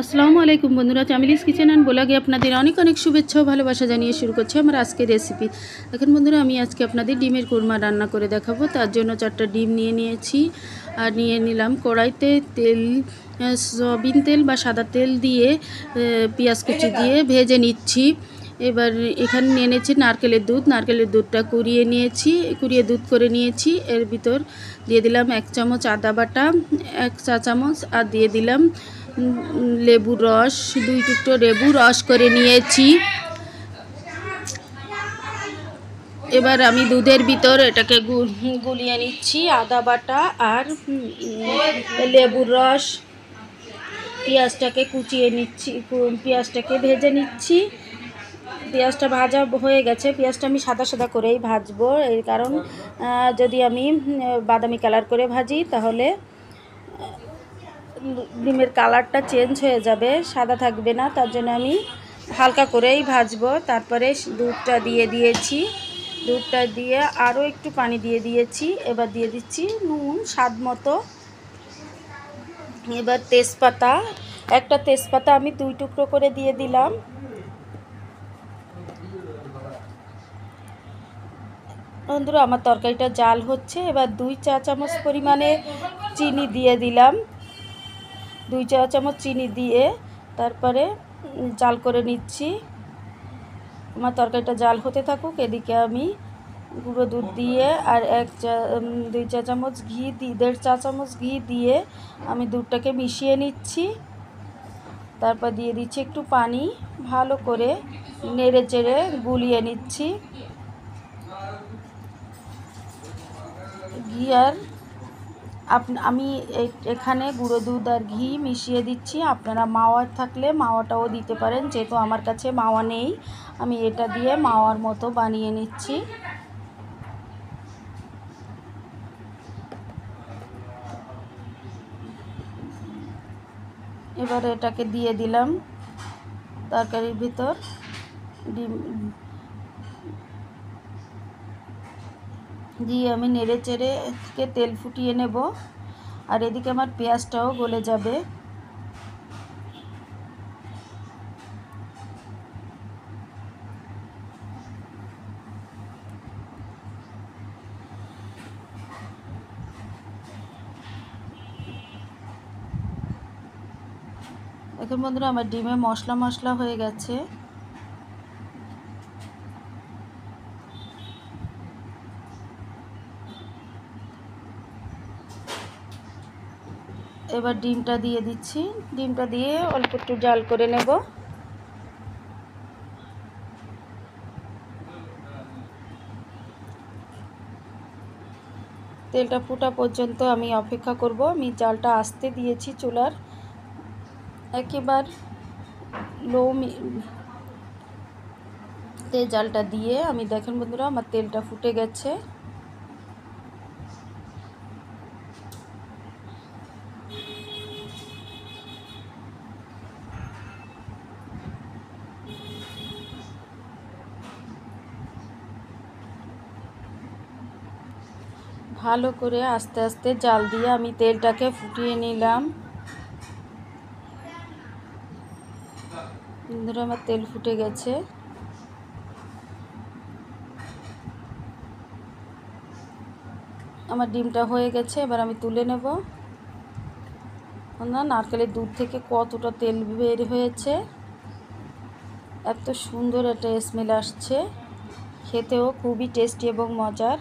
আসসালামু আলাইকুম বন্ধুরা, চামিলিস কিচেন অ্যান্ড ব্লগে আপনাদের অনেক অনেক শুভেচ্ছা ও ভালোবাসা জানিয়ে শুরু করছি আমার আজকের রেসিপি। এখন বন্ধুরা, আমি আজকে আপনাদের ডিমের কোরমা রান্না করে দেখাবো। তার জন্য 4টা ডিম নিয়ে নিয়েছি আর নিয়ে নিলাম কড়াইতে তেল, সয়াবিন তেল বা সাদা তেল দিয়ে পেঁয়াজ কুচি দিয়ে ভেজে নিচ্ছি। এবার এখানে নিয়ে নিয়েছি নারকেলের দুধটা কুড়িয়ে দুধ করে নিয়েছি। এর ভিতর দিয়ে দিলাম 1 চামচ আদা বাটা, 1 চা চামচ, আর দিয়ে দিলাম লেবুর রস, 2 টুকরো লেবু রস করে নিয়েছি। এবার আমি দুধের ভিতর এটাকে গুলিয়ে নিচ্ছি, আদা বাটা আর লেবুর রস। পেঁয়াজটাকে কুচিয়ে নিচ্ছি, পেঁয়াজটাকে ভেজে নিচ্ছি। পেঁয়াজটা ভাজা হয়ে গেছে। পেঁয়াজটা আমি সাদা সাদা করেই ভাজবো, এর কারণ যদি আমি বাদামি কালার করে ভাজি তাহলে ডিমের কালারটা চেঞ্জ হয়ে যাবে, সাদা থাকবে না। তার জন্য আমি হালকা করেই ভাজবো। তারপরে দুধটা দিয়ে দিয়েছি, দুধটা দিয়ে আরও একটু পানি দিয়ে দিয়েছি। এবার দিয়ে দিচ্ছি নুন স্বাদ মতো। এবার একটা তেজপাতা আমি 2 টুকরো করে দিয়ে দিলাম। বন্ধুরা, আমার তরকারিটা জাল হচ্ছে। এবার 2 চা চামচ পরিমাণে চিনি দিয়ে দিলাম। 2 চা চামচ চিনি দিয়ে তারপরে জাল করে নিচ্ছি। আমার তরকারিটা জাল হতে থাকুক, এদিকে আমি গুঁড়ো দুধ দিয়ে আর 2 চা চামচ ঘি দিয়ে 1.5 চা চামচ ঘি দিয়ে আমি দুধটাকে মিশিয়ে নিচ্ছি। তারপর দিয়ে দিচ্ছি একটু পানি, ভালো করে নেড়ে চেড়ে গুলিয়ে নিচ্ছি। ঘি আর আমি এখানে গুঁড়ো দুধ আর ঘি মিশিয়ে দিচ্ছি। আপনারা মাওয়া থাকলে মাওয়াটাও দিতে পারেন, যেহেতু আমার কাছে মাওয়া নেই আমি এটা দিয়ে মাওয়ার মতো বানিয়ে নিচ্ছি। এবার এটাকে দিয়ে দিলাম তরকারির ভিতর। ডিম দিয়ে আমি নেড়ে চেড়ে তেল ফুটিয়ে নেব, আর এদিকে আমার পেঁয়াজটাও গলে যাবে। এখন বন্ধুরা, আমার ডিমে মশলা হয়ে গেছে। এবার ডিমটা দিয়ে দিচ্ছি। ডিমটা দিয়ে অল্প একটু জাল করে নেব। তেলটা ফুটা পর্যন্ত আমি অপেক্ষা করব। আমি জালটা আস্তে দিয়েছি, চুলার একেবারে তে জালটা দিয়ে আমি, দেখেন বন্ধুরা, আমার তেলটা ফুটে গেছে। ভালো করে আস্তে আস্তে জাল দিয়ে আমি তেলটাকে ফুটিয়ে নিলাম। বন্ধুরা, আমার তেল ফুটে গেছে। আমার ডিমটা হয়ে গেছে, এবার আমি তুলে নেব। না, নারকেলের দুধ থেকে কতটা তেল বের হয়েছে, এত সুন্দর একটা স্মেল আসছে, খেতেও খুবই টেস্টি এবং মজার।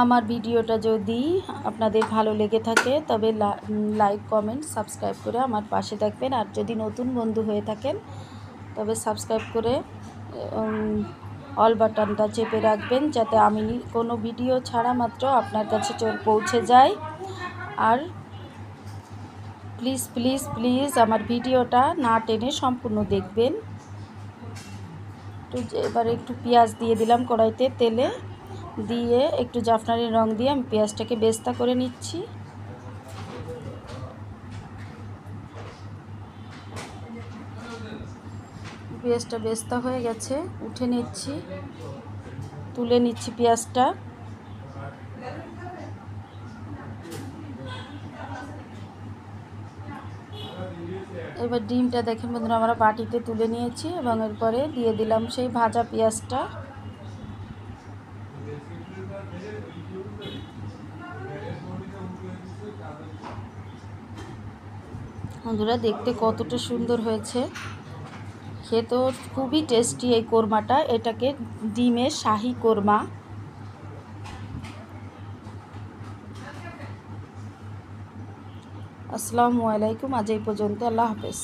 আমার ভিডিওটা যদি আপনাদের ভালো লেগে থাকে তবে লাইক, কমেন্ট, সাবস্ক্রাইব করে আমার পাশে থাকবেন। আর যদি নতুন বন্ধু হয়ে থাকেন তবে সাবস্ক্রাইব করে অল বাটনটা চেপে রাখবেন, যাতে আমি কোনো ভিডিও ছাড়া মাত্র আপনার কাছে পৌঁছে যায়। আর প্লিজ প্লিজ প্লিজ আমার ভিডিওটা না টেনে সম্পূর্ণ দেখবেন। এবার একটু পেঁয়াজ দিয়ে দিলাম কড়াইতে, তেলে দিয়ে একটু জাফরানি রং দিয়ে আমি পেঁয়াজটাকে বেস্তা করে নিচ্ছি। পেঁয়াজটা বেস্তা হয়ে গেছে, তুলে নিচ্ছি পেঁয়াজটা। এবার ডিমটা দেখেন বন্ধুরা আমরা বাটিতে তুলে নিয়েছি এবং এরপরে দিয়ে দিলাম সেই ভাজা পেঁয়াজটা। বন্ধুরা দেখতে কতটা সুন্দর হয়েছে, খেতেও খুবই টেস্টি এই কোরমাটা। এটাকে ডিমের শাহি কোরমা। আসসালামু আলাইকুম, আজ এই পর্যন্ত, আল্লাহ হাফেজ।